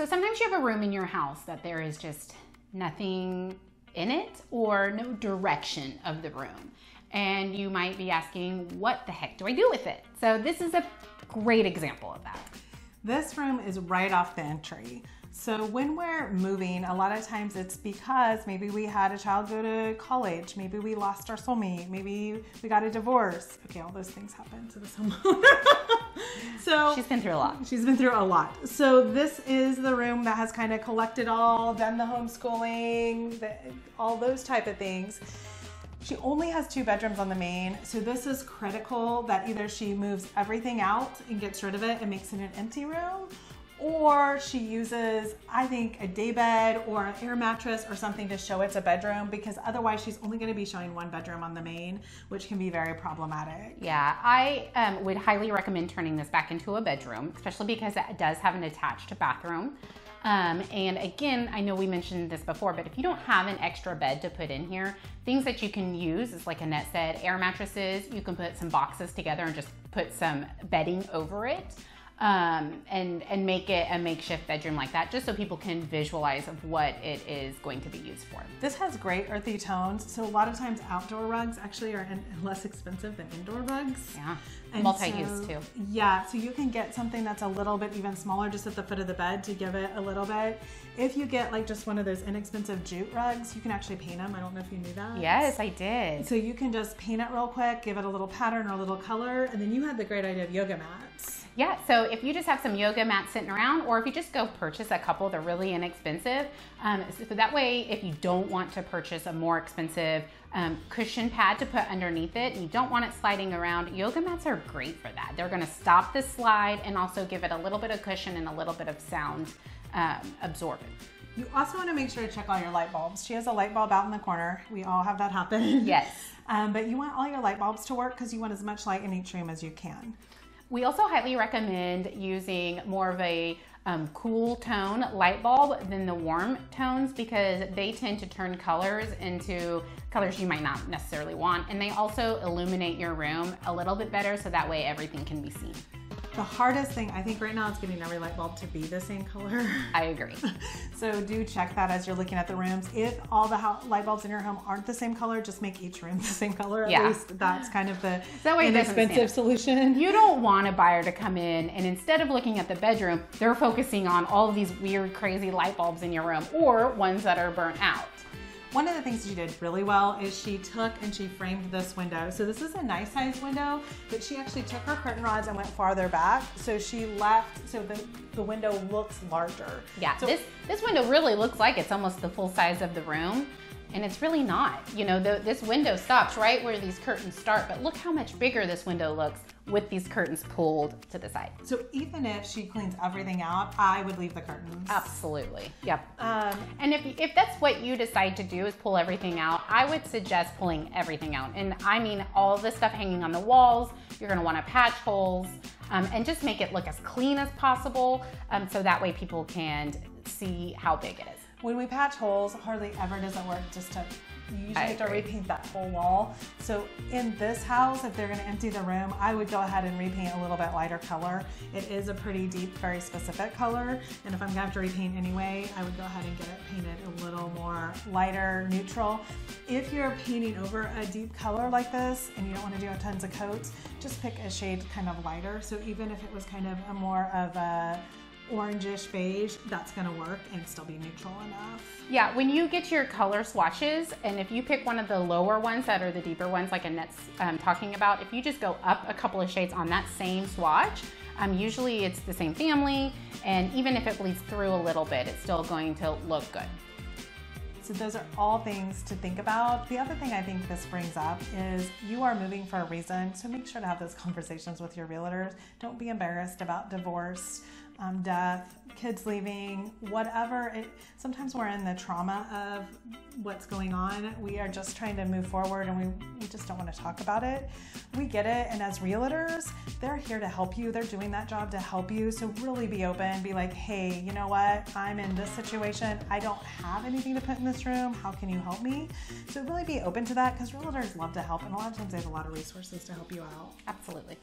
So sometimes you have a room in your house that there is just nothing in it or no direction of the room. And you might be asking, what the heck do I do with it? So this is a great example of that. This room is right off the entry. So when we're moving, a lot of times it's because maybe we had a child go to college, maybe we lost our soulmate, maybe we got a divorce. Okay, all those things happen to this homeowner. So she's been through a lot. She's been through a lot. So this is the room that has kind of collected all, done the homeschooling, all those type of things. She only has 2 bedrooms on the main, so this is critical that either she moves everything out and gets rid of it and makes it an empty room, or she uses, I think, a day bed or an air mattress or something to show it's a bedroom, because otherwise she's only going to be showing 1 bedroom on the main, which can be very problematic. Yeah, I would highly recommend turning this back into a bedroom, especially because it does have an attached bathroom. And again, I know we mentioned this before, but if you don't have an extra bed to put in here, things that you can use is, like Annette said, air mattresses. You can put some boxes together and just put some bedding over it. And make it a makeshift bedroom like that, just so people can visualize of what it is going to be used for. This has great earthy tones, so a lot of times outdoor rugs actually are less expensive than indoor rugs. Yeah, and multi-use too. Yeah, so you can get something that's a little bit even smaller just at the foot of the bed to give it a little bit. If you get like just one of those inexpensive jute rugs, you can actually paint them. I don't know if you knew that. Yes, I did. So you can just paint it real quick, give it a little pattern or a little color, and then you had the great idea of yoga mats. Yeah, so if you just have some yoga mats sitting around, or if you just go purchase a couple, they're really inexpensive. So that way, if you don't want to purchase a more expensive cushion pad to put underneath it, and you don't want it sliding around, yoga mats are great for that. They're gonna stop the slide and also give it a little bit of cushion and a little bit of sound absorbance. You also want to make sure to check all your light bulbs. She has a light bulb out in the corner. We all have that happen. Yes. But you want all your light bulbs to work because you want as much light in each room as you can. We also highly recommend using more of a cool tone light bulb than the warm tones, because they tend to turn colors into colors you might not necessarily want. And they also illuminate your room a little bit better, so that way everything can be seen. The hardest thing, I think right now, is getting every light bulb to be the same color. I agree. So do check that as you're looking at the rooms. If all the light bulbs in your home aren't the same color, just make each room the same color. At least that's kind of the inexpensive solution. You don't want a buyer to come in and instead of looking at the bedroom, they're focusing on all of these weird, crazy light bulbs in your room, or ones that are burnt out. One of the things she did really well is she took and she framed this window. So this is a nice size window, but she actually took her curtain rods and went farther back. So she left, so the window looks larger. Yeah, so this window really looks like it's almost the full size of the room. And it's really not. You know, this window stops right where these curtains start, but look how much bigger this window looks with these curtains pulled to the side. So even if she cleans everything out, I would leave the curtains. Absolutely, yep. And if that's what you decide to do, is pull everything out, I would suggest pulling everything out. And I mean all the stuff hanging on the walls, you're gonna wanna patch holes, and just make it look as clean as possible, so that way people can see how big it is. When we patch holes, hardly ever does it work just to, you usually have to repaint that whole wall. So in this house, if they're gonna empty the room, I would go ahead and repaint a little bit lighter color. It is a pretty deep, very specific color. And if I'm gonna have to repaint anyway, I would go ahead and get it painted a little more lighter, neutral. If you're painting over a deep color like this and you don't wanna do tons of coats, just pick a shade kind of lighter. So even if it was kind of a more of a orangish beige, that's gonna work and still be neutral enough. Yeah, when you get your color swatches, and if you pick one of the lower ones that are the deeper ones like Annette's talking about, if you just go up a couple of shades on that same swatch, usually it's the same family, and even if it bleeds through a little bit, it's still going to look good. So those are all things to think about. The other thing I think this brings up is you are moving for a reason, so make sure to have those conversations with your realtors. Don't be embarrassed about divorce, death, kids leaving, whatever. Sometimes we're in the trauma of what's going on. We are just trying to move forward and we just don't want to talk about it. We get it, and as realtors, they're here to help you. They're doing that job to help you. So really be open, be like, hey, you know what? I'm in this situation. I don't have anything to put in this room. How can you help me? So really be open to that, because realtors love to help, and a lot of times they have a lot of resources to help you out. Absolutely.